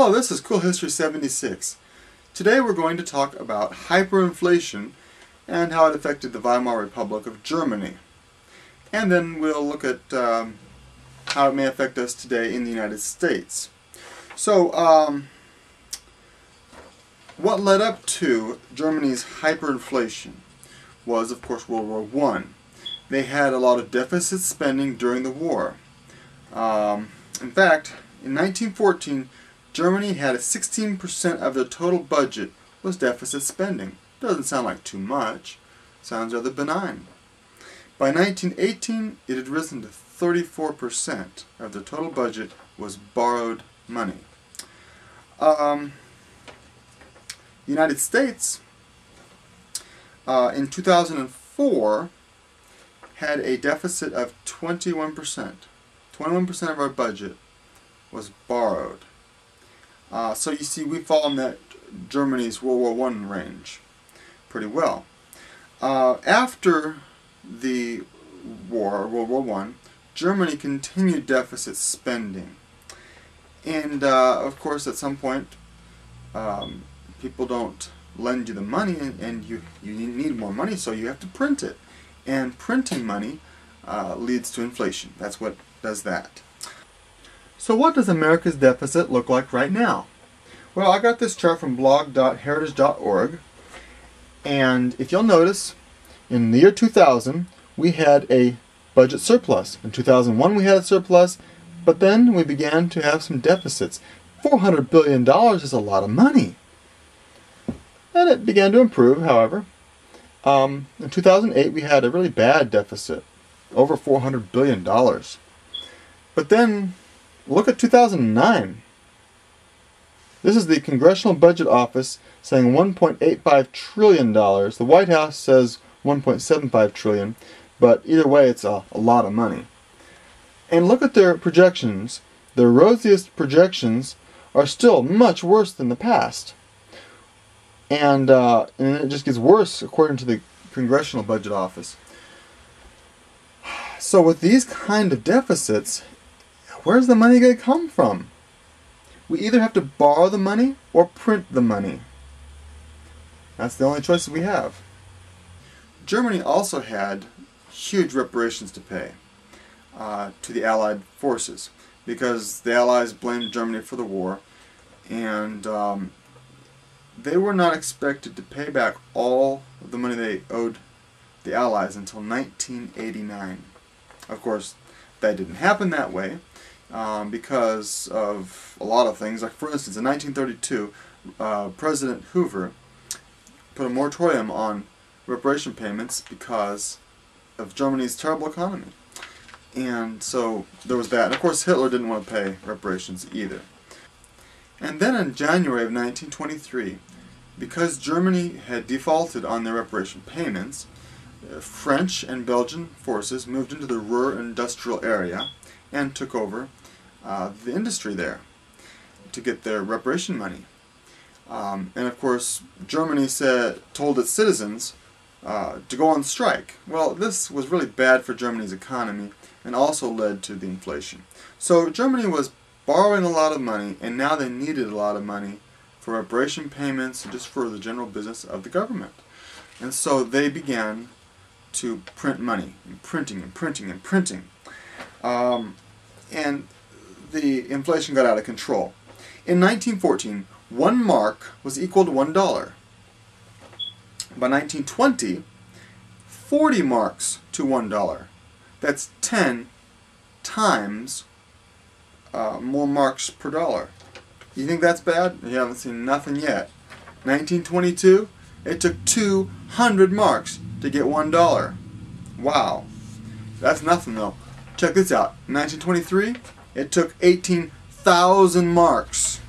Hello, this is Cool History 76. Today we're going to talk about hyperinflation and how it affected the Weimar Republic of Germany. And then we'll look at how it may affect us today in the United States. So, what led up to Germany's hyperinflation was, of course, World War I. They had a lot of deficit spending during the war. In fact, in 1914, Germany had 16% of their total budget was deficit spending. Doesn't sound like too much. Sounds rather benign. By 1918, it had risen to 34% of the total budget was borrowed money. The United States, in 2004, had a deficit of 21%. 21% of our budget was borrowed. So you see, we fall in that Germany's World War I range pretty well. After the war, World War I, Germany continued deficit spending. And of course, at some point, people don't lend you the money, and you need more money, so you have to print it. And printing money leads to inflation. That's what does that. So what does America's deficit look like right now? Well, I got this chart from blog.heritage.org, and if you'll notice, in the year 2000, we had a budget surplus. In 2001, we had a surplus, but then we began to have some deficits. $400 billion is a lot of money. And it began to improve, however. In 2008, we had a really bad deficit, over $400 billion. But then, look at 2009. This is the Congressional Budget Office saying $1.85 trillion. The White House says $1.75 trillion, but either way, it's a lot of money. And look at their projections. Their rosiest projections are still much worse than the past. And it just gets worse according to the Congressional Budget Office. So with these kind of deficits, where's the money going to come from? We either have to borrow the money or print the money. That's the only choices we have. Germany also had huge reparations to pay to the Allied forces because the Allies blamed Germany for the war, and they were not expected to pay back all of the money they owed the Allies until 1989. Of course, that didn't happen that way. Because of a lot of things. Like, for instance, in 1932, President Hoover put a moratorium on reparation payments because of Germany's terrible economy. And so there was that. And of course, Hitler didn't want to pay reparations either. And then in January of 1923, because Germany had defaulted on their reparation payments, French and Belgian forces moved into the Ruhr industrial area and took over the industry there to get their reparation money. And of course, Germany told its citizens to go on strike. Well, this was really bad for Germany's economy and also led to the inflation. So Germany was borrowing a lot of money, and now they needed a lot of money for reparation payments and just for the general business of the government. And so they began to print money, and printing and printing and printing. And the inflation got out of control. In 1914, 1 mark was equal to $1. By 1920, 40 marks to $1. That's 10 times more marks per dollar. You think that's bad? You haven't seen nothing yet. 1922, it took 200 marks to get $1. Wow. That's nothing though. Check this out. In 1923, it took 18,000 marks.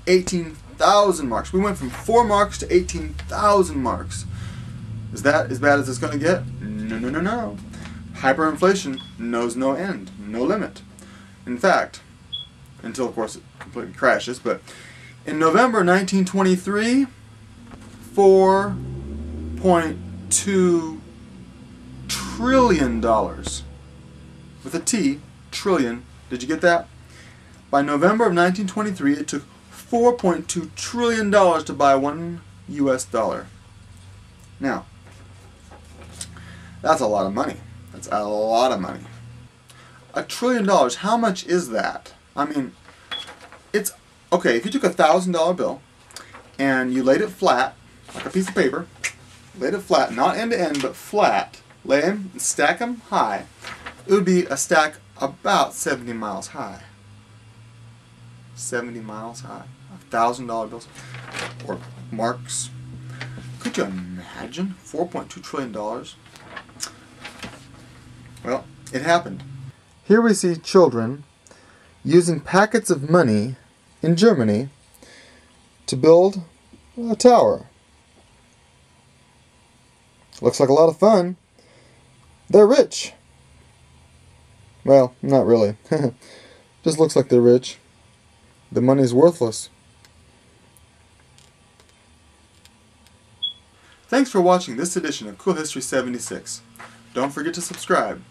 18,000 marks. We went from 4 marks to 18,000 marks. Is that as bad as it's going to get? No, no, no, no. Hyperinflation knows no end, no limit. In fact, until of course it completely crashes, but in November 1923, $4.2 trillion. With a T, trillion. Did you get that? By November of 1923, it took $4.2 trillion to buy one US dollar. Now, that's a lot of money. That's a lot of money. $1 trillion, how much is that? I mean, it's, okay, if you took a $1,000 bill and you laid it flat, like a piece of paper, laid it flat, not end to end, but flat, lay them and stack them high, it would be a stack about 70 miles high. 70 miles high. $1,000 bills. Or marks. Could you imagine? $4.2 trillion? Well, it happened. Here we see children using packets of money in Germany to build a tower. Looks like a lot of fun. They're rich. Well, not really. Just looks like they're rich. The money's worthless. Thanks for watching this edition of Cool History 76. Don't forget to subscribe.